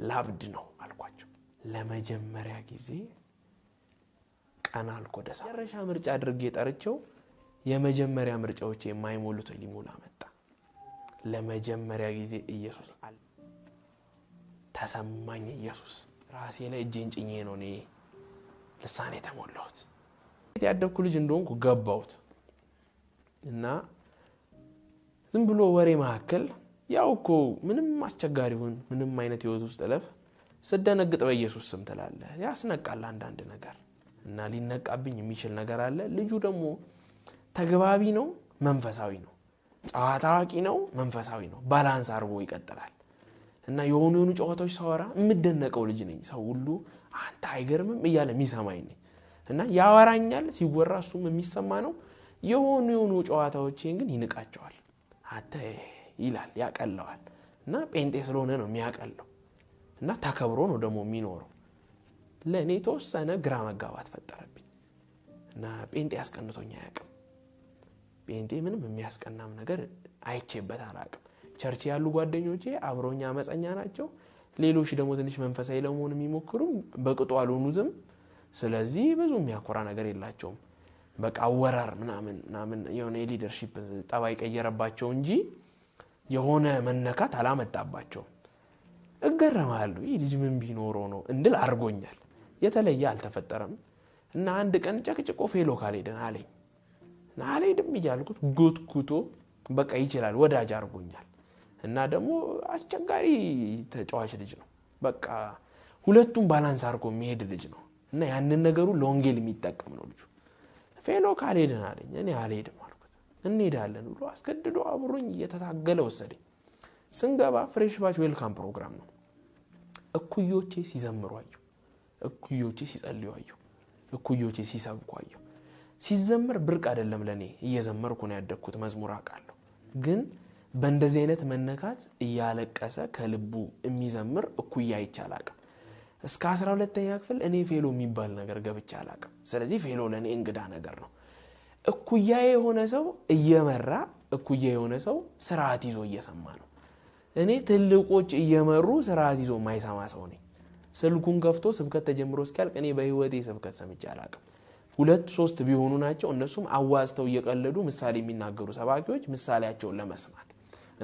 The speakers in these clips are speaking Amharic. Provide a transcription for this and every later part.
ላብድ ነው አልኳቸው ለመጀመሪያ ጊዜ ቀና አልኩ ደሳ መጨረሻ ምርጫ አድርጌ ጠርቸው የመጀመሪያ ምርጫዎች የማይሞሉት ሊሞላ መጣ ለመጀመሪያ ጊዜ ኢየሱስ አለ ተሰማኝ ኢየሱስ ራሴ ላይ እጄን ጭኜ ነው እኔ ልሳኔ ተሞላሁት ያደኩ ልጅ እንደሆንኩ ገባሁት እና ዝም ብሎ ወሬ ማከል ያው እኮ ምንም አስቸጋሪውን ምንም አይነት ህይወት ውስጥ ለፍ ስደነግጥ በኢየሱስ ስም ትላለህ ያስነቃል አንዳንድ ነገር እና ሊነቃብኝ የሚችል ነገር አለ ልጁ ደግሞ ተግባቢ ነው መንፈሳዊ ነው ጫዋታቂ ነው መንፈሳዊ ነው ባላንስ አርጎ ይቀጥላል እና የሆኑ ጨዋታዎች ሳወራ የምደነቀው ልጅ ነኝ ሰው ሁሉ አንተ አይገርምም እያለ የሚሰማኝ ነኝ እና ያወራኛል ሲወራ እሱም የሚሰማ ነው የሆኑ ጨዋታዎችን ግን ይንቃቸዋል አተ ይላል ያቀለዋል እና ጴንጤ ስለሆነ ነው የሚያቀለው እና ተከብሮ ነው ደግሞ የሚኖረው ለኔ ተወሰነ ግራ መጋባት ፈጠረብኝ እና ጴንጤ ያስቀንቶኛ ያቀም ጴንጤ ምንም የሚያስቀናም ነገር አይቼበት አላቅም ቸርች ያሉ ጓደኞቼ አብሮኛ መጸኛ ናቸው ሌሎች ደግሞ ትንሽ መንፈሳዊ ለመሆን የሚሞክሩ በቅጡ አልሆኑትም ስለዚህ ብዙ የሚያኮራ ነገር የላቸውም በቃ ወራር ምናምን የሆነ ሊደርሺፕ ጠባይ ቀየረባቸው እንጂ የሆነ መነካት አላመጣባቸው እገረማለሁ ይህ ልጅ ምን ቢኖረው ነው እንድል አርጎኛል የተለየ አልተፈጠረም እና አንድ ቀን ጨቅጭቆ ፌሎ ካልሄደን አለኝ እና አልሄድም እያልኩት ጉትኩቶ በቃ ይችላል ወዳጅ አርጎኛል እና ደግሞ አስቸጋሪ ተጫዋች ልጅ ነው በቃ ሁለቱም ባላንስ አርጎ የሚሄድ ልጅ ነው እና ያንን ነገሩ ለወንጌል የሚጠቀም ነው ልጅ ፌሎ ካልሄደን አለኝ እኔ አልሄድም አልኩት እንሄዳለን ብሎ አስገድዶ አብሮኝ እየተታገለ ወሰደኝ ስንገባ ፍሬሽ ባች ዌልካም ፕሮግራም ነው እኩዮቼ ሲዘምሩ አየሁ እኩዮቼ ሲጸልዩ አየሁ እኩዮቼ ሲሰብኩ አየሁ ሲዘምር ብርቅ አይደለም ለኔ እየዘመርኩ ነው ያደኩት መዝሙር አቃለሁ ግን በእንደዚህ አይነት መነካት እያለቀሰ ከልቡ የሚዘምር እኩያ ይቻላል እስከ 12ኛ ክፍል እኔ ፌሎ የሚባል ነገር ገብቻ አላቀም ስለዚህ ፌሎ ለኔ እንግዳ ነገር ነው እኩያዬ የሆነ ሰው እየመራ እኩያዬ የሆነ ሰው ስርዓት ይዞ እየሰማ ነው እኔ ትልቆች እየመሩ ስርዓት ይዞ ማይሰማ ሰው ነኝ ስልኩን ከፍቶ ስብከት ተጀምሮ እስኪያልቅ እኔ በህይወቴ ስብከት ሰምቼ አላቀም 2-3 ቢሆኑ ናቸው እነሱም አዋዝተው እየቀለዱ ምሳሌ የሚናገሩ ሰባኪዎች ምሳሌያቸውን ለመስማት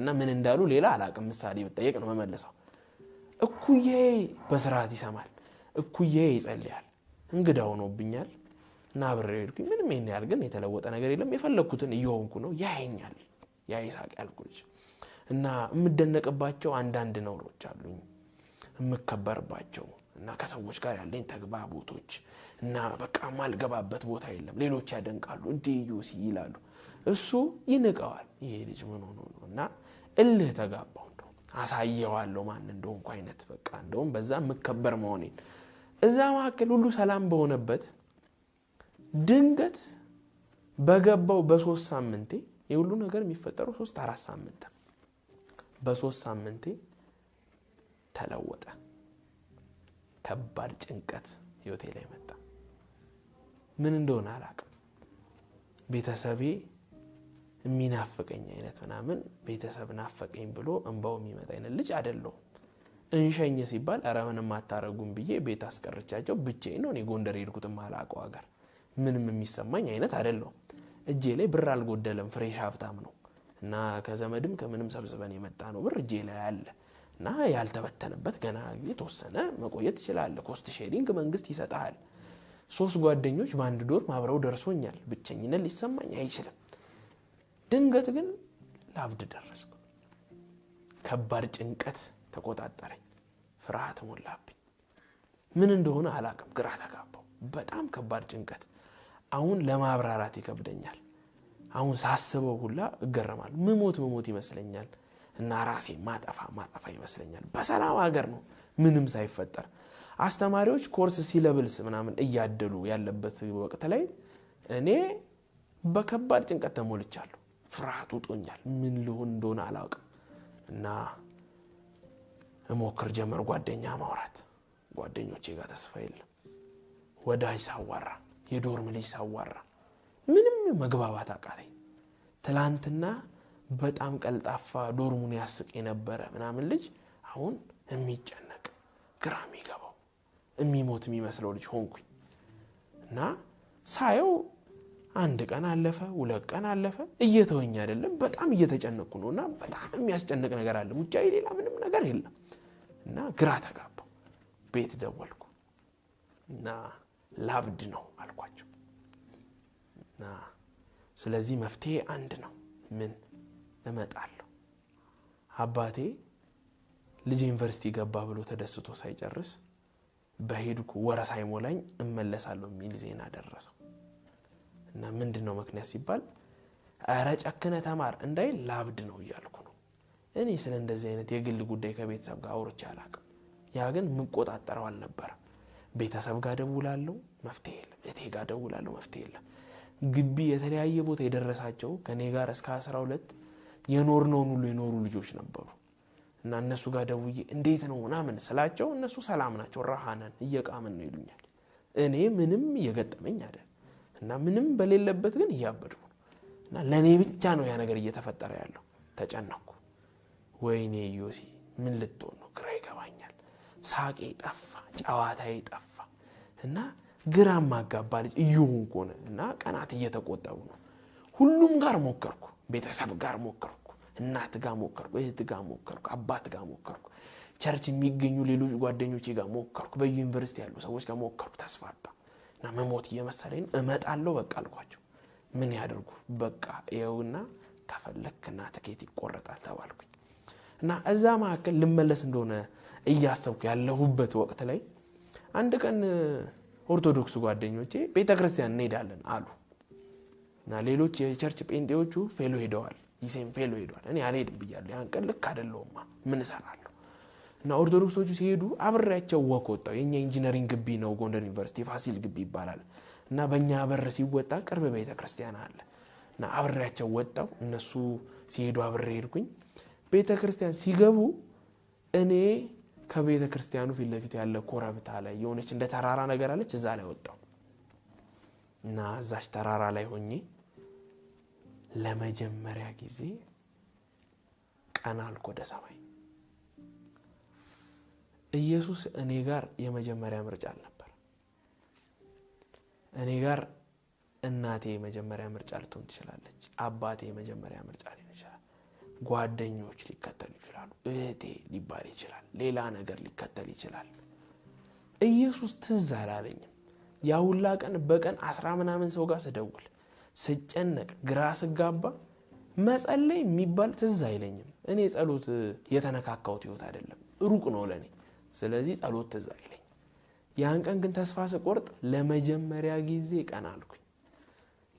እና ምን እንዳሉ ሌላ አላቀም ምሳሌ ብጠየቅ ነው መመለሰው እኩያዬ በስርዓት ይሰማል እኩያዬ ይጸልያል እንግዳ ሆኖብኛል እና አብሬልኩኝ ምንም ያህል ግን የተለወጠ ነገር የለም የፈለኩትን እየሆንኩ ነው ያየኛል ያ ይሳቅ ያልኩልሽ እና የምደነቅባቸው አንዳንድ ነውሮች አሉኝ የምከበርባቸው እና ከሰዎች ጋር ያለኝ ተግባቦቶች እና በቃ ማልገባበት ቦታ የለም ሌሎች ያደንቃሉ እንዲዩ ሲይላሉ እሱ ይንቀዋል ይሄ ልጅ ምን ሆኖ ነውና እልህ ተጋባው እንደው አሳየዋለሁ ማን እንደሆንኩ አይነት በቃ እንደውም በዛ መከበር መሆኔን እዛ ማከል ሁሉ ሰላም በሆነበት ድንገት በገባው በ3 ሳምንቴ የሁሉ ነገር የሚፈጠረው 3-4 ሳምንት በ3 ሳምንቴ ተለወጠ ከባድ ጭንቀት ህይወቴ ላይ መጣ ምን እንደሆነ አላውቅም ቤተሰቤ የሚናፍቀኝ አይነት ምናምን ቤተሰብ ናፈቀኝ ብሎ እንባው የሚመጣ አይነት ልጅ አይደለም እንሸኝ ሲባል አራምንም አታረጉም ብዬ ቤት አስቀርቻቸው ብቻዬን ነው እኔ ጎንደር ሄድኩት ማላቀው ሀገር ምንም የሚሰማኝ አይነት አይደለም እጄ ላይ ብር አልጎደለም ፍሬሽ ሀብታም ነው እና ከዘመድም ከምንም ሰብስበን የመጣ ነው ብር እጄ ላይ አለ እና ያልተበተነበት ገና የተወሰነ መቆየት ይችላል ኮስት ሼሪንግ መንግስት ይሰጣል 3 ጓደኞች በአንድ ዶር ማብረው ደርሶኛል ብቸኝነት ሊሰማኝ አይችልም ድንገት ግን ላብድ ደረስኩ ከባድ ጭንቀት ተቆጣጣረኝ ፍርሃት ሞላብኝ ምን እንደሆነ አላቀም ግራ ተጋባው በጣም ከባድ ጭንቀት አሁን ለማብራራት ይከብደኛል አሁን ሳስበው ሁላ እገረማለሁ መሞት ይመስለኛል እና ራሴ ማጣፋ ይመስለኛል በሰላም ሀገር ነው ምንም ሳይፈጠር አስተማሪዎች ኮርስ ሲለብልስ ምናምን እያደሉ ያለበት ወቅት ላይ እኔ በከባድ ጭንቀት ተሞልቻለሁ ፍርሃቱ ጦኛል ምን ሊሆን እንደሆነ አላውቅም እና እሞክር ጀመር ጓደኛ ማውራት ጓደኞቼ ጋር ተስፋ የለም ወዳጅ ሳዋራ የዶርም ልጅ ሳዋራ ምንም መግባባት አቃተኝ ትላንትና በጣም ቀልጣፋ ዶርሙን ያስቅ የነበረ ምናምን ልጅ አሁን የሚጨነቅ ግራ የሚገባው የሚሞት የሚመስለው ልጅ ሆንኩኝ እና ሳየው አንድ ቀን አለፈ 2 ቀን አለፈ እየተወኝ አይደለም በጣም እየተጨነቅኩ ነውና በጣም የሚያስጨንቅ ነገር አለ ውጫይ ሌላ ምንም ነገር የለም እና ግራ ተጋባው ቤት ደወልኩ እና ላብድ ነው አልኳቸው እና ስለዚህ መፍትሄ አንድ ነው ምን እመጣለሁ አባቴ ልጅ ዩኒቨርሲቲ ገባ ብሎ ተደስቶ ሳይጨርስ በሄድኩ ወራ ሳይሞላኝ እመለሳለሁ የሚል ዜና ደረሰው እና ምንድነው ምክንያት ሲባል አረ ጨክነ ተማር እንዳይ ላብድ ነው ይያልኩ ነው እኔ ስለ እንደዚህ አይነት የግል ጉዳይ ከቤተሰብ ጋር አውርቼ አላቅም ያ ግን ምቆጣጣረው አልነበረ ቤተሰብ ጋር ደውላለሁ መፍትሄ የለም እቴ ጋር ደውላለሁ መፍትሄ የለም ግቢ የተለያየ ቦታ የደረሳቸው ከኔ ጋር እስከ 12 የኖርነው ሁሉ የኖሩ ልጆች ነበሩ እና እነሱ ጋር ደውዬ እንዴት ነው ምናምን ስላቸው እነሱ ሰላም ናቸው ረሃነን እየቃመን ነው ይሉኛል እኔ ምንም እየገጠመኝ አይደል እና ምንም በሌለበት ግን ያበድኩ እና ለኔ ብቻ ነው ያ ነገር እየተፈጠረ ያለው ተጨነቅኩ ወይኔ ዮሲ ምን ልትሆን ነው ግራ ይገባኛል ሳቄ ጠፋ ጫዋታዬ ጠፋ እና ግራም ማጋባ ልጅ እዩን ቆነ እና ቀናት እየተቆጠሩ ነው ሁሉም ጋር ሞከርኩ ቤተሰብ ጋር ሞከርኩ እናት ጋር ሞከርኩ እህት ጋር ሞከርኩ አባት ጋር ሞከርኩ ቸርች የሚገኙ ሌሎች ጓደኞቼ ጋር ሞከርኩ በዩኒቨርሲቲ ያሉ ሰዎች ጋር ሞከርኩ ተስፋጣ እና መሞት እየመሰለኝ እመጣለሁ በቃ አልኳቸው ምን ያደርጉ በቃ ይኸውና ከፈለክና ትኬት ይቆረጣል ተባልኩኝ እና እዛ ማከል ልመለስ እንደሆነ እያሰብኩ ያለሁበት ወቅት ላይ አንድ ቀን ኦርቶዶክስ ጓደኞቼ ቤተክርስቲያን እንሄዳለን አሉ እና ሌሎች የቸርች ጴንጤዎቹ ፌሎ ሄደዋል ይሴም ፌሎ ሄደዋል እኔ አልሄድም ብያለሁ ያን ቀን ልክ አይደለውማ ምን እሰራለሁ እና ኦርቶዶክሶቹ ሲሄዱ አብሬያቸው ወቆጣው የኛ ኢንጂነሪንግ ግቢ ነው ጎንደር ዩኒቨርሲቲ ፋሲል ግቢ ይባላል እና በእኛ በር ሲወጣ ቅርብ ቤተክርስቲያን አለ እና አብሬያቸው ወጣው እነሱ ሲሄዱ አብሬ ሄድኩኝ ቤተክርስቲያን ሲገቡ እኔ ከቤተክርስቲያኑ ፊት ለፊት ያለ ኮረብታ ላይ የሆነች እንደ ተራራ ነገር አለች እዛ ላይ ወጣው እና እዛች ተራራ ላይ ሆኜ ለመጀመሪያ ጊዜ ቀና አልኩ ወደ ሰማይ ኢየሱስ እኔ ጋር የመጀመሪያ ምርጫ አልነበር እኔ ጋር እናቴ የመጀመሪያ ምርጫ ልትሆን ትችላለች አባቴ የመጀመሪያ ምርጫ ሊሆን ይችላል ጓደኞች ሊከተሉ ይችላሉ እህቴ ሊባል ይችላል ሌላ ነገር ሊከተል ይችላል ኢየሱስ ትዝ አላለኝም ያውላ ቀን በቀን 10 ምናምን ሰው ጋር ስደውል ስጨነቅ ግራ ስጋባ መጸለይ የሚባል ትዝ አይለኝም እኔ ጸሎት የተነካካው ህይወት አይደለም ሩቅ ነው ለኔ ስለዚህ ጸሎት ትዝ አይለኝ ያን ቀን ግን ተስፋ ስቆርጥ ለመጀመሪያ ጊዜ ቀና አልኩኝ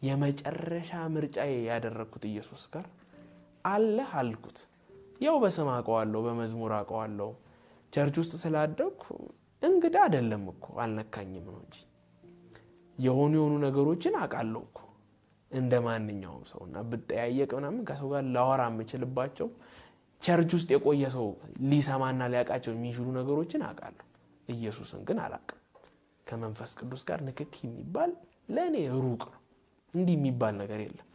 የመጨረሻ ምርጫዬ ያደረኩት ኢየሱስ ጋር አለ አልኩት ያው በስም አውቀዋለሁ በመዝሙር አውቀዋለሁ ቸርች ውስጥ ስላደኩ እንግዳ አይደለም እኮ አልነካኝም ነው እንጂ የሆኑ ነገሮችን አውቃለሁ እኮ እንደማንኛውም ሰውና በተያየቀ ምናምን ከሰው ጋር ላወራ የምችልባቸው ቸርች ውስጥ የቆየ ሰው ሊሰማና ሊያቃቸው የሚችሉ ነገሮችን አውቃለሁ ኢየሱስን ግን አላውቅም ከመንፈስ ቅዱስ ጋር ንክኪ የሚባል ለኔ ሩቅ ነው እንዲህ የሚባል ነገር የለም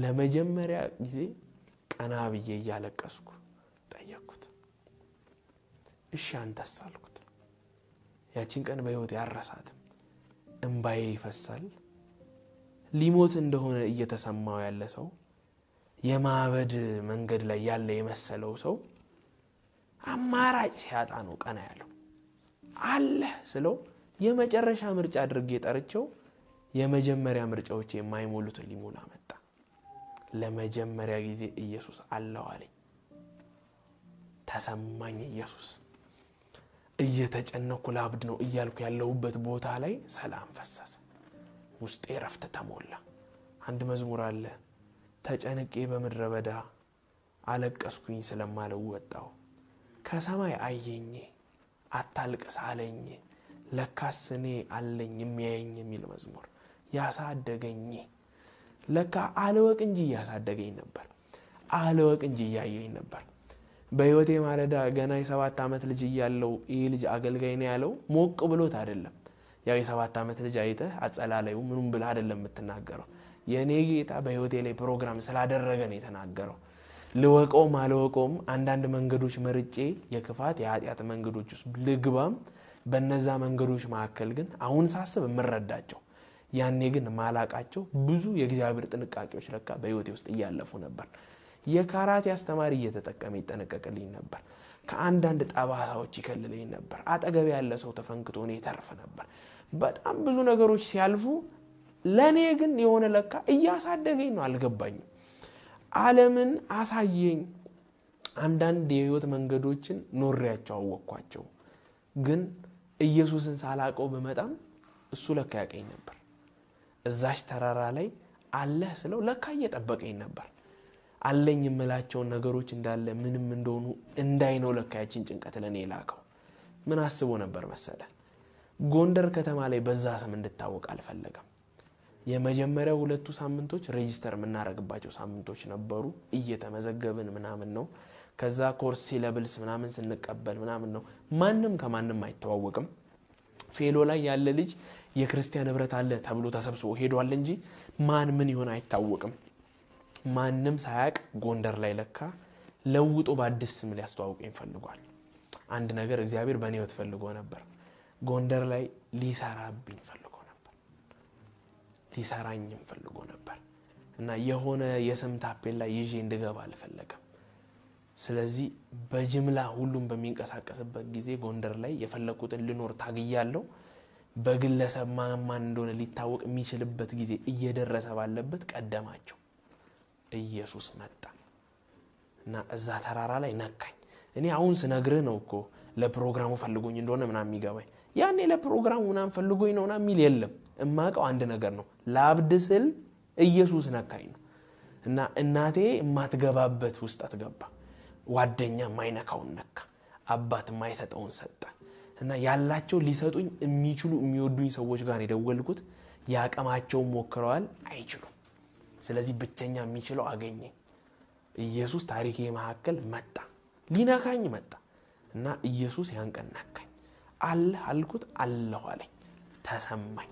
ለመጀመሪያ ጊዜ ቀና ብዬ ያለቀስኩ ጠየቅኩት እሺ አንተስ አልኩት ያቺን ቀን በህይወት ያረሳት እንባዬ ይፈሳል ሊሞት እንደሆነ እየተሰማው ያለ ሰው የማበድ መንገድ ላይ ያለ የመሰለው ሰው አማራጭ ሲያጣ ነው ቀና ያለው አለ ስለው የመጨረሻ ምርጫ አድርጌ ጠርቸው የመጀመሪያ ምርጫዎች የማይሞሉት ሊሞላ መጣ ለመጀመሪያ ጊዜ ኢየሱስ አለው አለኝ ተሰማኝ ኢየሱስ እየተጨነኩ ላብድ ነው እያልኩ ያለውበት ቦታ ላይ ሰላም ፈሰሰ ውስጤ ረፍት ተሞላ አንድ መዝሙር አለ ተጨነቄ በመድረ በዳ አለቀስኩኝ ስለማለው ወጣው ከሰማይ አየኝ አታልቅስ አለኝ ለካስ እኔ አለኝ የሚያየኝ የሚል መዝሙር ያሳደገኝ ለካ አለወቅ እንጂ ያሳደገኝ ነበር አለወቅ እንጂ ያየኝ ነበር በህይወቴ ማለዳ ገና የ7 አመት ልጅ ያለው ይሄ ልጅ አገልጋይ ነው ያለው ሞቅ ብሎት አይደለም ያው የ7 አመት ልጅ አይተ አጸላላዩ ምንም ብለ አይደለም የምትናገረው የኔ ጌታ በህይወቴ ላይ ፕሮግራም ስላደረገ ነው የተናገረው ልወቀውም አልወቀውም አንዳንድ መንገዶች መርጬ የክፋት የኃጢአት መንገዶች ውስጥ ልግባም በነዛ መንገዶች መካከል ግን አሁን ሳስብ ምረዳቸው ያኔ ግን ማላቃቸው ብዙ የእግዚአብሔር ጥንቃቄዎች ለካ በህይወቴ ውስጥ እያለፉ ነበር። የካራቴ አስተማሪ እየተጠቀመ ይጠነቀቅልኝ ነበር። ከአንዳንድ ጠባሳዎች ይከልለኝ ነበር። አጠገብ ያለ ሰው ተፈንክቶ ነው ይተርፍ ነበር። በጣም ብዙ ነገሮች ሲያልፉ ለኔ ግን የሆነ ለካ እያሳደገኝ ነው አልገባኝም። ዓለምን አሳየኝ። አንዳንድ የህይወት መንገዶችን ኖሬያቸው አወቅኳቸው። ግን ኢየሱስን ሳላቀው በመጣም እሱ ለካ ያቀኝ ነበር። እዛች ተራራ ላይ አለህ ስለው ለካ እየጠበቀኝ ነበር። አለኝ የምላቸው ነገሮች እንዳለ ምንም እንደሆኑ እንዳይነው ለካ ያችን ጭንቀት ለኔ ላከው። ምን አስቦ ነበር መሰለ? ጎንደር ከተማ ላይ በዛ ስም እንድታወቅ አልፈለገም። የመጀመሪያው 2 ሳምንቶች ሬጂስተር የምናረግባቸው ሳምንቶች ነበሩ። እየተመዘገብን ምናምን ነው። ከዛ ኮርስ ሌቭልስ ምናምን ስንቀበል ምናምን ነው። ማንንም ከማንንም አይተዋወቅም። ፌሎ ላይ ያለ ልጅ የክርስቲያን ህብረት አለ ተብሎ ተሰብስቦ ሄዷል እንጂ ማን ምን ይሆን አይታወቅም። ማንንም ሳያቅ ጎንደር ላይ ለካ ለውጦ በአዲስ ስም ሊያስተዋውቀኝ ፈልጓል። አንድ ነገር እግዚአብሔር በእኔ ህይወት ፈልጎ ነበር። ጎንደር ላይ ሊሰራብኝ ፈልጎ ነበር። ሊሰራኝም ፈልጎ ነበር እና የሆነ የስም ታፔላ ይዤ እንድገባ አልፈለገም። ስለዚህ በጅምላ ሁሉም በሚንቀሳቀስበት ጊዜ ጎንደር ላይ የፈለኩትን ልኖር ታግያለሁ። በግለሰብ ማን እንደሆነ ሊታወቅ የሚችልበት ጊዜ እየደረሰ ባለበት ቀደማቸው ኢየሱስ መጣ እና እዛ ተራራ ላይ ነካኝ። እኔ አሁን ስነግርህ ነው እኮ ለፕሮግራሙ ፈልጎኝ እንደሆነ ምናምን የሚገባኝ። ያኔ ለፕሮግራሙ ምናምን ፈልጎኝ ነውና የሚል የለም። እማቀው አንድ ነገር ነው። ለአብድ ስል ኢየሱስ ነካኝ ነው እና እናቴ የማትገባበት ውስጥ አትገባ። ጓደኛ ማይነካውን ነካ። አባት ማይሰጠውን ሰጠ እና ያላቸው ሊሰጡኝ የሚችሉ የሚወዱኝ ሰዎች ጋር የደወልኩት ያቀማቸው ሞክረዋል፣ አይችሉም። ስለዚህ ብቸኛ የሚችለው አገኘኝ። ኢየሱስ ታሪኬ መካከል መጣ፣ ሊነካኝ መጣ እና ኢየሱስ ያን ቀን ነካኝ። አለ አልኩት፣ አለሁ አለኝ፣ ተሰማኝ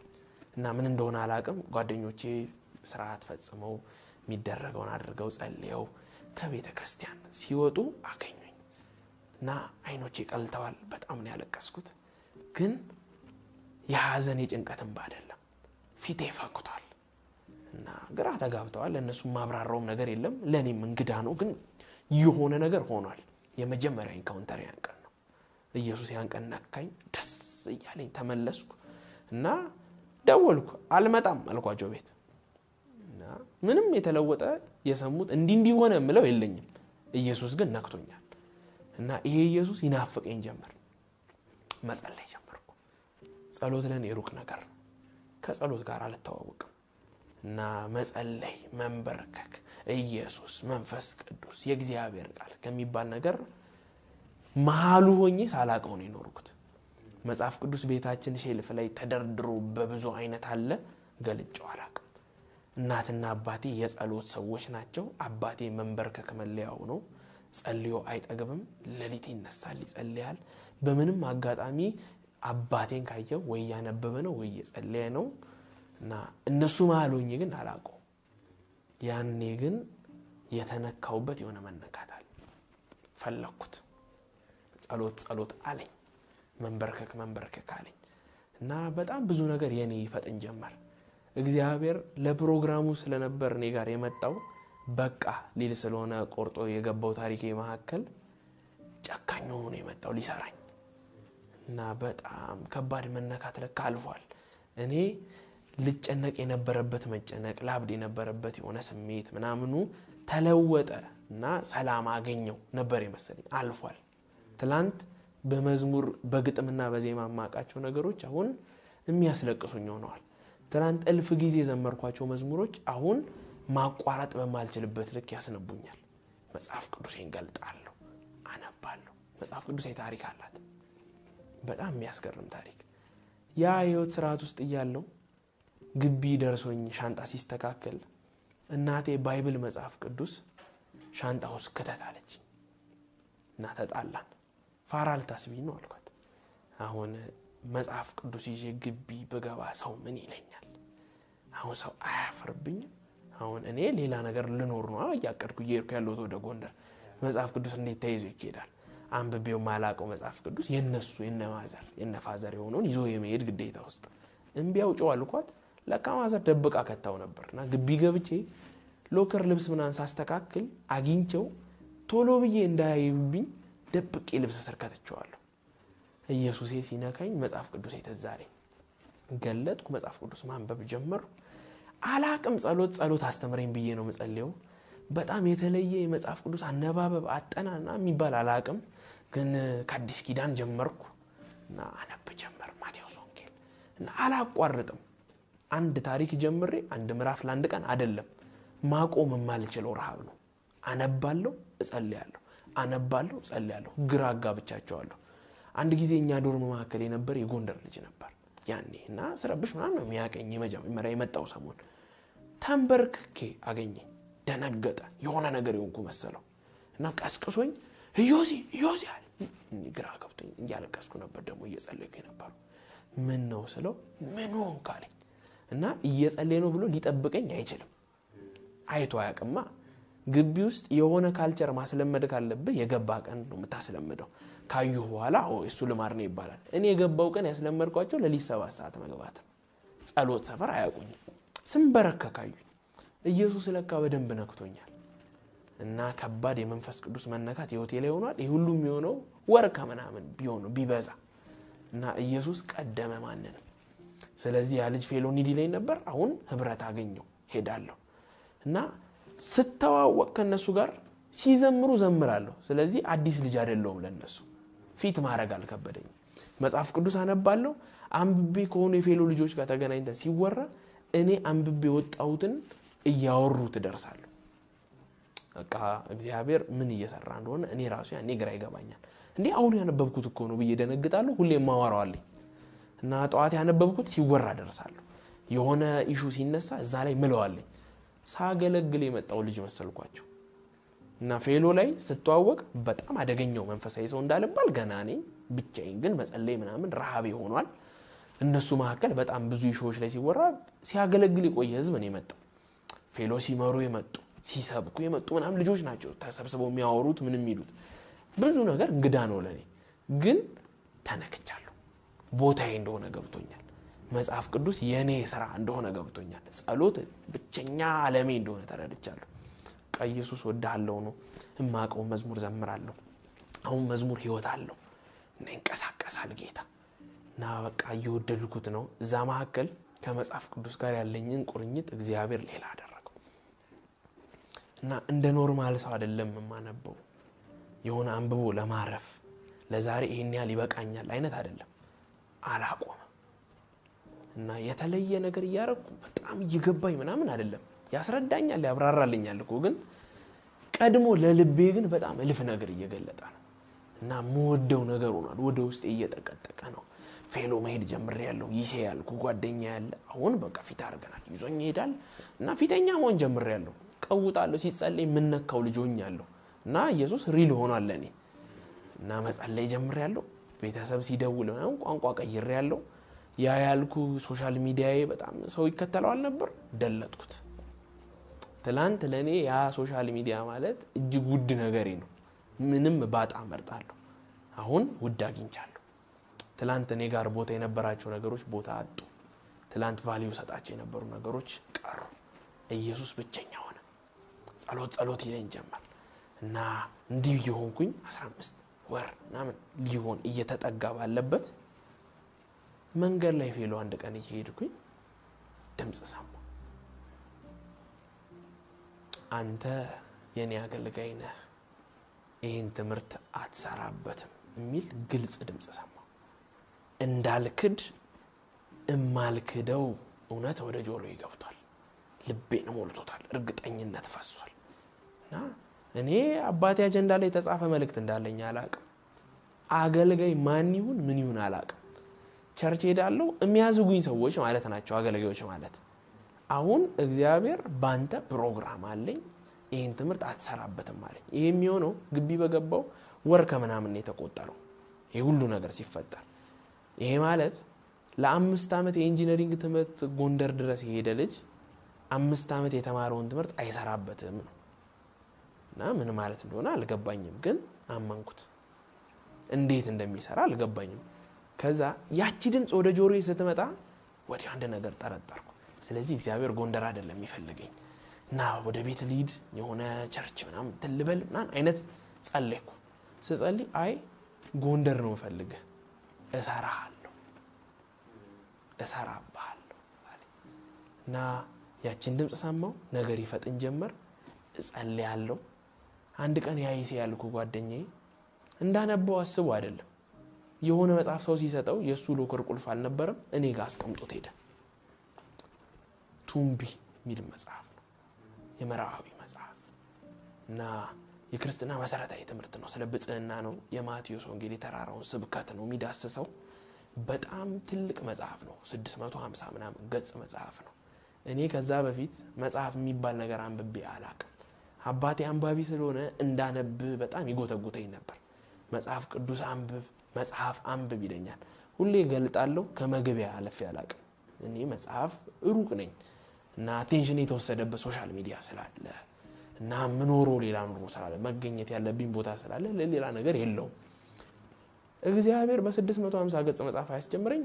እና ምን እንደሆነ አላቅም። ጓደኞቼ ስርዓት ፈጽመው የሚደረገውን አድርገው ጸልየው ከቤተ ክርስቲያን ሲወጡ አገኙኝ እና አይኖቼ ቀልተዋል። በጣም ነው ያለቀስኩት። ግን የሐዘን የጭንቀትም አይደለም፣ ፊቴ ፈክቷል እና ግራ ተጋብተዋል። እነሱ ማብራራውም ነገር የለም፣ ለኔም እንግዳ ነው። ግን የሆነ ነገር ሆኗል። የመጀመሪያ ኢንካውንተር ያን ቀን ነው። ኢየሱስ ያን ቀን ነካኝ። ደስ እያለኝ ተመለስኩ እና ደወልኩ። አልመጣም አልኳቸው ቤት እና ምንም የተለወጠ የሰሙት እንዲህ ሆነ ምለው የለኝም። ኢየሱስ ግን ነክቶኛል እና ይሄ ኢየሱስ ይናፍቀኝ ጀመር። መጸለይ ጀመርኩ። ጸሎት ለኔ ሩቅ ነገር ነው። ከጸሎት ጋር አልተዋወቅም እና መጸለይ፣ መንበርከክ፣ ኢየሱስ መንፈስ ቅዱስ የእግዚአብሔር ቃል ከሚባል ነገር መሃሉ ሆኜ ሳላቀው ነው የኖርኩት። መጽሐፍ ቅዱስ ቤታችን ሼልፍ ላይ ተደርድሮ በብዙ አይነት አለ፣ ገልጬው አላቅም። እናትና አባቴ የጸሎት ሰዎች ናቸው። አባቴ መንበርከክ መለያው ነው። ጸልዮ አይጠግብም። ሌሊት ይነሳል ይጸልያል። በምንም አጋጣሚ አባቴን ካየው ወይ ያነበበ ነው ወይ የጸለየ ነው እና እነሱ መሃል ሆኜ ግን አላቀው። ያኔ ግን የተነካውበት የሆነ መነካት አለ። ፈለኩት። ጸሎት አለኝ። መንበርከክ አለኝ እና በጣም ብዙ ነገር የኔ ይፈጠን ጀመር። እግዚአብሔር ለፕሮግራሙ ስለነበር እኔ ጋር የመጣው በቃ ሊል ስለሆነ ቆርጦ የገባው ታሪኬ መካከል ጨካኝ ሆኖ የመጣው ሊሰራኝ እና በጣም ከባድ መነካት ለካ አልፏል። እኔ ልጨነቅ የነበረበት መጨነቅ፣ ላብድ የነበረበት የሆነ ስሜት ምናምኑ ተለወጠ እና ሰላም አገኘው ነበር የመሰለኝ። አልፏል። ትላንት በመዝሙር በግጥምና በዜማ ማቃቸው ነገሮች አሁን የሚያስለቅሱኝ ሆነዋል። ትላንት እልፍ ጊዜ ዘመርኳቸው መዝሙሮች አሁን ማቋረጥ በማልችልበት ልክ ያስነቡኛል። መጽሐፍ ቅዱሴን ገልጣለሁ፣ አነባለሁ። መጽሐፍ ቅዱስ ታሪክ አላት፣ በጣም የሚያስገርም ታሪክ። ያ የህይወት ስርዓት ውስጥ እያለው ግቢ ደርሶኝ ሻንጣ ሲስተካከል እናቴ ባይብል መጽሐፍ ቅዱስ ሻንጣ ውስጥ ከተታለች እና ተጣላን። ፋራል ታስቢኝ ነው አልኳት። አሁን መጽሐፍ ቅዱስ ይዤ ግቢ በገባ ሰው ምን ይለኛል? አሁን ሰው አያፍርብኝም? አሁን እኔ ሌላ ነገር ልኖር ነው ያቀድኩ እየሄድኩ ያለሁት ወደ ጎንደር መጽሐፍ ቅዱስ እንዴት ተይዞ ይኬዳል አንብቤው ማላቀው መጽሐፍ ቅዱስ የነሱ የነማዘር የነፋዘር የሆነውን ይዞ የመሄድ ግዴታ ውስጥ እንቢያው ጨው አልኳት ለካ ማዘር ደብቃ ከተው ነበርና ግቢ ገብቼ ሎከር ልብስ ምናን ሳስተካክል አግኝቼው ቶሎ ብዬ እንዳያዩብኝ ደብቄ ልብስ ስር ከተቸዋለሁ ኢየሱስ ሲነካኝ መጽሐፍ ቅዱስ የተዛለኝ ገለጥኩ መጽሐፍ ቅዱስ ማንበብ ጀመርኩ አላቅም ጸሎት አስተምረኝ ብዬ ነው መጸለየው በጣም የተለየ የመጽሐፍ ቅዱስ አነባበብ አጠናና የሚባል አላቅም ግን ከአዲስ ኪዳን ጀመርኩና አነብ ጀመር ማቴዎስ ወንጌል እና አላቋርጥም አንድ ታሪክ ጀምሬ አንድ ምዕራፍ ለአንድ ቀን አይደለም ማቆም የማልችለው ረሃብ ነው አነባለሁ እጸልያለሁ አነባለሁ እጸልያለሁ ግራ አጋብቻቸዋለሁ አንድ ጊዜ እኛ ዶርም ማከለ ነበር የጎንደር ልጅ ነበር ያኔና ስረብሽ ምናምን ነው የሚያቀኝ መጀመሪያ የመጣው ሰሞን ተንበርክኬ አገኘኝ ደነገጠ የሆነ ነገር ይሆንኩ መሰለው እና ቀስቅሶኝ ኢዮሲ አለ ግራ ገብቶኝ እያለቀስኩ ነበር ደግሞ እየጸለይኩ ነበር ምን ነው ስለው ምን ሆንክ አለኝ እና እየጸለየ ነው ብሎ ሊጠብቀኝ አይችልም አይቶ አያቅማ ግቢ ውስጥ የሆነ ካልቸር ማስለመድ ካለበት የገባ ቀን ነው የምታስለምደው ካዩ በኋላ እሱ ልማር ነው ይባላል እኔ የገባው ቀን ያስለመድኳቸው ለሊት 7 ሰዓት መግባት ጸሎት ሰፈር አያቁኝ ስንበረከካዩ ኢየሱስ ለካ በደንብ ነክቶኛል እና ከባድ የመንፈስ ቅዱስ መነካት የሆቴል ሆኗል ይሄ ሁሉ የሚሆነው ወርካ ምናምን ቢሆነው ቢበዛ እና ኢየሱስ ቀደመ ማንንም ስለዚህ ያ ልጅ ፌሎኒ ዲላይ ነበር አሁን ህብረት አገኘው ሄዳለሁ እና ስተዋወቅ ከነሱ ጋር ሲዘምሩ ዘምራለሁ ስለዚህ አዲስ ልጅ አይደለም ለነሱ ፊት ማረግ አልከበደኝ መጽሐፍ ቅዱስ አነባለሁ አንብቤ ከሆነ የፌሎ ልጆች ጋር ተገናኝተን ሲወራ እኔ አንብቤ ወጣሁትን እያወሩት ደርሳለሁ በቃ እግዚአብሔር ምን እየሰራ እንደሆነ እኔ ራሱ ያኔ ግራ ይገባኛል እንዴ አሁን ያነበብኩት እኮ ነው ብዬ ደነግጣለሁ ሁሌ ማዋራዋለኝ እና ጧት ያነበብኩት ሲወራ ደርሳለሁ የሆነ ኢሹ ሲነሳ እዛ ላይ ምለዋለኝ ሳገለግል የመጣው ልጅ መሰልኳቸው እና ፌሎ ላይ ስተዋወቅ በጣም አደገኛው መንፈሳዊ ሰው እንዳልባል ገና ነኝ ብቻዬን ግን መጸለይ ምናምን ረሃብ ይሆናል እነሱ መካከል በጣም ብዙ ኢሹዎች ላይ ሲወራ ሲያገለግል የቆየ ህዝብ ነው የመጣው ፌሎ ሲመሩ የመጡ ሲሰብኩ የመጡ ምናምን ልጆች ናቸው ተሰብስበው የሚያወሩት ምንም ይሉት ብዙ ነገር እንግዳ ነው ለኔ ግን ተነክቻለሁ ቦታዬ እንደሆነ ገብቶኛል መጽሐፍ ቅዱስ የኔ ስራ እንደሆነ ገብቶኛል ጸሎት ብቸኛ ዓለሜ እንደሆነ ተረድቻለሁ ኢየሱስ ወዳለው ነው እማቀው መዝሙር ዘምራለሁ አሁን መዝሙር ህይወት አለው እና እንቀሳቀሳል ጌታ እና በቃ እየወደድኩት ነው እዛ መካከል ከመጽሐፍ ቅዱስ ጋር ያለኝን ቁርኝት እግዚአብሔር ሌላ አደረገው እና እንደ ኖርማል ሰው አይደለም ማነበው የሆነ አንብቦ ለማረፍ ለዛሬ ይሄን ያህል ይበቃኛል አይነት አይደለም አላቆም እና የተለየ ነገር ያረኩ በጣም ይገባኝ ምናምን አይደለም ያስረዳኛል ያብራራልኛል እኮ ግን ቀድሞ ለልቤ ግን በጣም እልፍ ነገር እየገለጣ ነው እና ሞወደው ነገር ሆኗል ወደ ውስጥ እየተቀጠቀ ነው ፌሎ መሄድ ጀምሬያለሁ ይሴ ያልኩ ጓደኛ ያለ አሁን በቃ ፊት አርገናል ይዞኝ ይሄዳል እና ፊተኛ መሆን ጀምሬያለሁ ቀውጣለሁ ሲጸልይ ምንነካው ልጅ ሆኛለሁ እና ኢየሱስ ሪል ሆኗል ለኔ እና መጸለይ ጀምሬያለሁ ቤተሰብ ሲደውል ምናምን ቋንቋ ቀይሬያለሁ ያ ያልኩ ሶሻል ሚዲያዬ በጣም ሰው ይከተላል ነበር ደለጥኩት ትላንት ለኔ ያ ሶሻል ሚዲያ ማለት እጅግ ውድ ነገሬ ነው ምንም ባጣ መርጣለሁ አሁን ውድ አግኝቻለሁ ትላንት እኔ ጋር ቦታ የነበራቸው ነገሮች ቦታ አጡ ትላንት ቫልዩ ሰጣቸው የነበሩ ነገሮች ቀሩ ኢየሱስ ብቸኛ ሆነ ጸሎት ይለኝ ጀመር እና እንዲህ ይሆንኩኝ 15 ወር ናምን ሊሆን እየተጠጋ ባለበት መንገድ ላይ ፌሎ አንድ ቀን እየሄድኩኝ ድምጽ ሰማሁ አንተ የኔ አገልጋይ ነህ ይሄን ትምህርት አትሰራበትም የሚል ግልጽ ድምጽ ሰማሁ እንዳልክድ እማልክደው እውነት ወደ ጆሮዬ ገብቷል ልቤን ሞልቶታል እርግጠኝነት ፈሷል እና እኔ አባቴ አጀንዳ ላይ ተጻፈ መልእክት እንዳለኝ አላቅም አገልጋይ ማን ይሁን ምን ይሁን አላቅም ቸርች ሄዳለሁ የሚያዝጉኝ ሰዎች ማለት ናቸው አገልጋዮች ማለት አሁን እግዚአብሔር ባንተ ፕሮግራም አለኝ ይሄን ትምህርት አትሰራበትም አለኝ ይሄ የሚሆነው ግቢ በገባው ወር ከምናምን ነው የተቆጠረው ይሄ ሁሉ ነገር ሲፈጠር ይሄ ማለት ለ5 አመት የኢንጂነሪንግ ትምህርት ጎንደር ድረስ ሄደ ልጅ 5 ዓመት የተማረውን ትምህርት አይሰራበትም እና ምን ማለት እንደሆነ አልገባኝም ግን አመንኩት እንዴት እንደሚሰራ አልገባኝም ከዛ ያቺ ድምጽ ወደ ጆሮዬ ስትመጣ ወዲያ አንድ ነገር ጠረጠርኩ ስለዚህ እግዚአብሔር ጎንደር አይደለም የሚፈልገኝ እና ወደ ቤት ልሂድ የሆነ ቸርች ምናምን ትልበል እና አይነት ጸለይኩ ስጸልይ አይ ጎንደር ነው ፈልገህ እሰራሃለሁ እና ያቺን ድምጽ ሰማው ነገር ይፈጥን ጀመር እጸልያለሁ አንድ ቀን ያይሴ ያልኩ ጓደኛዬ እንዳነበው አስቦ አይደለም የሆነ መጽሐፍ ሰው ሲሰጠው የሱ ሎከር ቁልፍ አልነበረም እኔ ጋር አስቀምጦት ሄደ ቱምቢ ሚል መጽሐፍ ነው የመራዊ መጽሐፍ እና የክርስቲና መሰረታዊ ትምህርት ነው ስለ ብጽህና ነው የማቴዎስ ወንጌል የተራራውን ስብከት ነው የሚዳስሰው በጣም ትልቅ መጽሐፍ ነው 650 ምናምን ገጽ መጽሐፍ ነው እኔ ከዛ በፊት መጽሐፍ የሚባል ነገር አንብቤ አላቅም አባቴ አንባቢ ስለሆነ እንዳነብ በጣም ይጎተጉተኝ ነበር መጽሐፍ ቅዱስ መጽሐፍ አንብብ ይለኛል ሁሌ ገልጣለሁ ከመግቢያ አለፍ ያላቅም እኔ መጽሐፍ ሩቅ ነኝ እና አቴንሽን የተወሰደበት ሶሻል ሚዲያ ስላለ እና ምኖሮ ሌላ ኑሮ ስላለ መገኘት ያለብኝ ቦታ ስላለ ለሌላ ነገር የለውም እግዚአብሔር በ650 ገጽ መጽሐፍ አያስጀምረኝ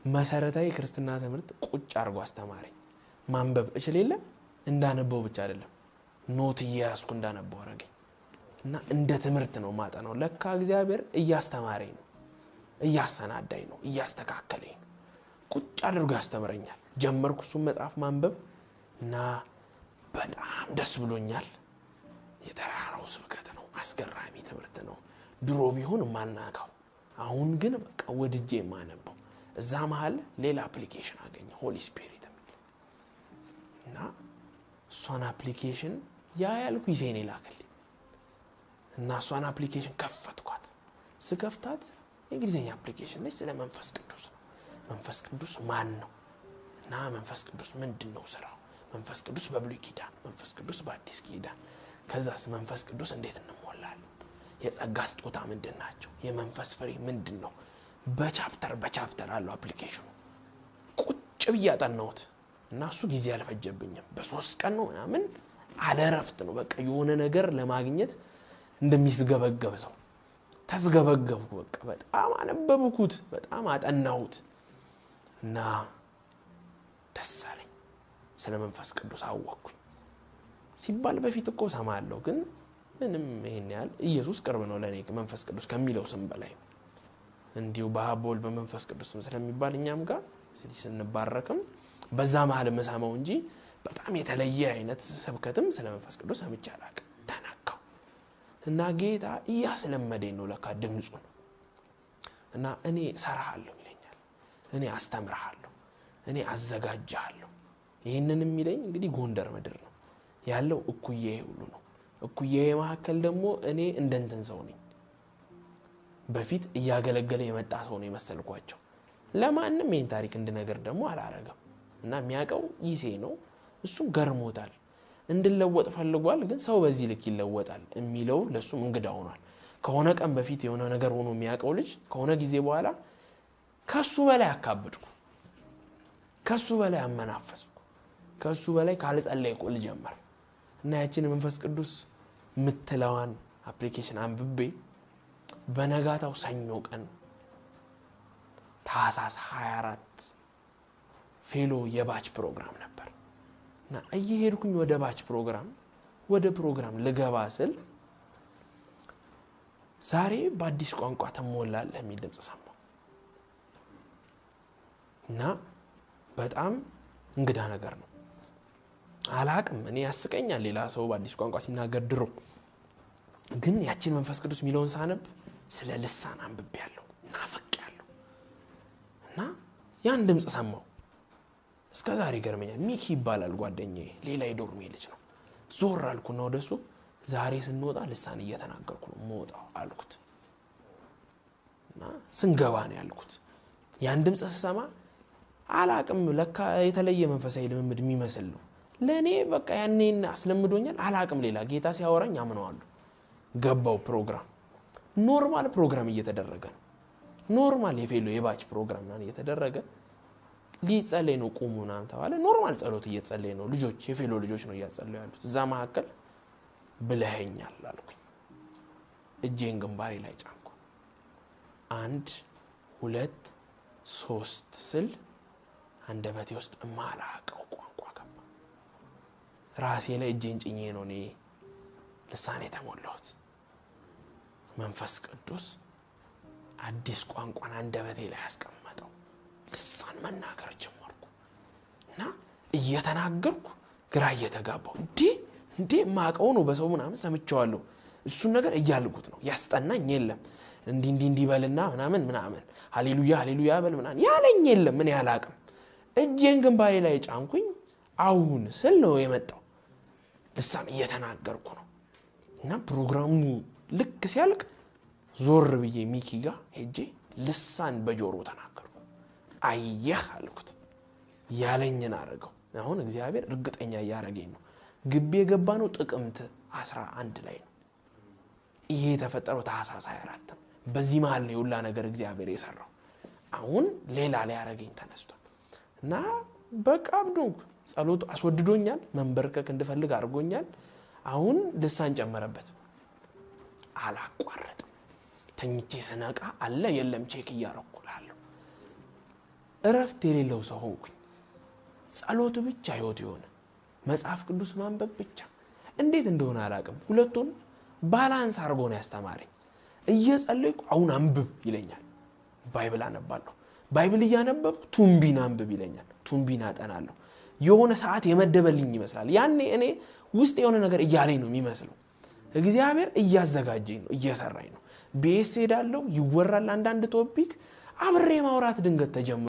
መሰረታዊ ክርስትና ትምህርት ቁጭ አርጎ አስተማረኝ ማንበብ እችላለለ እንዳነበው ብቻ አይደለም ኖት ያስኩ እንዳነበው አረገኝ እና እንደ ትምህርት ነው ማጠናው ለካ እግዚአብሔር እያስተማረኝ ነው እያሰናዳኝ ነው እያስተካከለኝ ነው ቁጭ አድርጎ ያስተምረኛል ጀመርኩ እሱ መጽሐፍ ማንበብ እና በጣም ደስ ብሎኛል የተራራው ስብከት ነው አስገራሚ ትምህርት ነው ድሮ ቢሆን ማናጋው አሁን ግን በቃ ወድጄ ማነበው እዛ መሃል ሌላ አፕሊኬሽን አገኘ ሆሊ ስፒሪት እና እሷን አፕሊኬሽን ያልኩ ይዘኔ ላከልኝ እና እሷን አፕሊኬሽን ከፈትኳት ስከፍታት እንግሊዘኛ አፕሊኬሽን ነች ስለ መንፈስ ቅዱስ ነው መንፈስ ቅዱስ ማን ነው እና መንፈስ ቅዱስ ምንድነው ስራው መንፈስ ቅዱስ በብሉይ ኪዳን መንፈስ ቅዱስ በአዲስ ኪዳን ከዛስ መንፈስ ቅዱስ እንዴት እንሞላለን የጸጋ ስጦታ ምንድናቸው የመንፈስ ፍሬ ምንድነው በቻፕተር አለው አፕሊኬሽኑ ቁጭ ብያጠናውት እና እሱ ጊዜ አልፈጀብኝም በ3 ቀን ነው ምናምን አለረፍት ነው በቃ የሆነ ነገር ለማግኘት እንደሚስገበገብ ሰው ተስገበገብኩ በቃ በጣም አነበብኩት በጣም አጠናሁት እና ደስ አለኝ ስለ መንፈስ ቅዱስ አወቅኩ ሲባል በፊት እኮ ሰማለሁ ግን ምንም ይሄን ያህል ኢየሱስ ቅርብ ነው ለኔ መንፈስ ቅዱስ ከሚለው ስም በላይ እንዲሁ በአቦል በመንፈስ ቅዱስ ስም ስለሚባል እኛም ጋር ስንባረክም በዛ መሃል መሳማው እንጂ በጣም የተለየ አይነት ስብከትም ስለ መንፈስ ቅዱስ ሰምቼ አላውቅም ተናካው እና ጌታ እያስለመደኝ ነው ለካ ድምጹን እና እኔ ሰራሃለሁ ይለኛል እኔ አስተምርሃለሁ እኔ አዘጋጃለሁ ይሄንን የሚለኝ እንግዲህ ጎንደር ምድር ነው ያለው እኩዬ ሁሉ ነው እኩዬ መሐከል ደግሞ እኔ እንደንተን ሰው ነኝ በፊት እያገለገለ የመጣ ሰው ነው የመሰልኳቸው ለማንንም ይሄን ታሪክ እንድነገር ደግሞ አላረጋም እና የሚያቀው ይሴ ነው እሱ ገርሞታል እንድለወጥ ፈልጓል ግን ሰው በዚህ ልክ ይለወጣል የሚለው ለሱ እንግዳ ሆኗል ከሆነ ቀን በፊት የሆነ ነገር ሆኖ የሚያቀው ልጅ ከሆነ ጊዜ በኋላ ከሱ በላይ አካብድኩ ከሱ በላይ አመናፈስኩ ከሱ በላይ ካልጸለይኩ ልጀምር እና ያቺን መንፈስ ቅዱስ ምትለዋን አፕሊኬሽን አንብቤ በነጋታው ሰኞ ቀን ታህሳስ 24 ፌሎ የባች ፕሮግራም ነበር እና እየሄድኩኝ ወደ ባች ፕሮግራም ልገባ ስል ዛሬ በአዲስ ቋንቋ ተሞላለህ የሚል ድምጽ ሰማሁ እና በጣም እንግዳ ነገር ነው አላቅም እኔ ያስቀኛል ሌላ ሰው በአዲስ ቋንቋ ሲናገር ድሮ ግን ያቺን መንፈስ ቅዱስ ሚለውን ሳነብ ስለ ልሳን አንብቤያለሁ ናፍቄያለሁ እና ያን ድምጽ ሰማሁ እስከ ዛሬ ገርመኛል ሚኪ ይባላል ጓደኛዬ ሌላ የዶርሜ ልጅ ነው ዞር አልኩና ወደሱ ዛሬ ስንወጣ ልሳን እየተናገርኩ ነው ሞጣው አልኩት እና ስንገባ ነው ያልኩት ያን ድምጽ ስሰማ አላቅም ለካ የተለየ መንፈሳዊ ልምምድ የሚመስል ነው ለኔ በቃ ያኔና አስለምዶኛል አላቅም ሌላ ጌታ ሲያወራኝ አምነዋለሁ ገባው ፕሮግራም ኖርማል ፕሮግራም እየተደረገ ነው ኖርማል የፌሎ የባች ፕሮግራም ነው እየተደረገ ሊጸለይ ነው ቁሙና ተባለ ኖርማል ጸሎት እየጸለይ ነው ልጆች የፌሎ ልጆች ነው እያጸለዩ ያሉት እዛ መሐከል ብለኸኛል አልኩኝ እጄን ግንባሬ ላይ ጫንኩ 1 2 3 ስል አንደበቴ ውስጥ ማላቀው ቋንቋ ገባ ራሴ ላይ እጄን ጭኜ ነው እኔ ልሳን የተሞላሁት መንፈስ ቅዱስ አዲስ ቋንቋን አንደበቴ ላይ ያስቀመጠው ልሳን መናገር ጀመርኩ እና እየተናገርኩ ግራ እየተጋባው እንዴ ማቀው ነው በሰው ምናምን ሰምቻለሁ እሱን ነገር እያልኩት ነው ያስጠናኝ የለም እንዲ በልና ምናምን ሃሌሉያ በል ምናምን ያለኝ የለም ምን ያላቅም እጄን ግንባሬ ላይ ጫንኩኝ አሁን ስል ነው የመጣው ልሳን እየተናገርኩ ነው እና ፕሮግራሙ ልክ ሲያልቅ ዞር ብዬ ሚኪ ጋር ሄጄ ልሳን በጆሮ ተናገርኩ አየህ አልኩት ያለኝን አረጋው አሁን እግዚአብሔር እርግጠኛ ያያረገኝ ነው ግቤ የገባ ነው ጥቅምት 11 ላይ ነው ይሄ ተፈጠረው ታህሳስ 24 በዚህ መሃል ነው ሁላ ነገር እግዚአብሔር የሰራው አሁን ሌላ ላይ ያረገኝ ተነስቷል እና በቃ አብዶንኩ ጸሎት አስወድዶኛል መንበርከክ እንድፈልግ አድርጎኛል አሁን ልሳን ጨመረበት አላቋረጥም ተኝቼ ሰነቃ አለ የለም ቼክ ያረኩላል እረፍት የሌለው ሰው ሆንኩኝ ጸሎት ብቻ ህይወት ይሆነ መጽሐፍ ቅዱስ ማንበብ ብቻ እንዴት እንደሆነ አላቅም ሁለቱን ባላንስ አርጎ ነው ያስተማረኝ እየጸለይኩ አሁን አንብብ ይለኛል ባይብል አነባለሁ ባይብል ያነበብኩ ቱምቢና አንብብ ይለኛል ቱምቢና አጠናለሁ የሆነ ሰዓት የመደበልኝ ይመስላል ያኔ እኔ ውስጥ የሆነ ነገር እያለኝ ነው የሚመስለው እግዚአብሔር እያዘጋጀኝ ነው እየሰራኝ ነው ቤት ሄዳለሁ ይወራል አንዳንድ ቶፒክ አብሬ ማውራት ድንገት ተጀመረ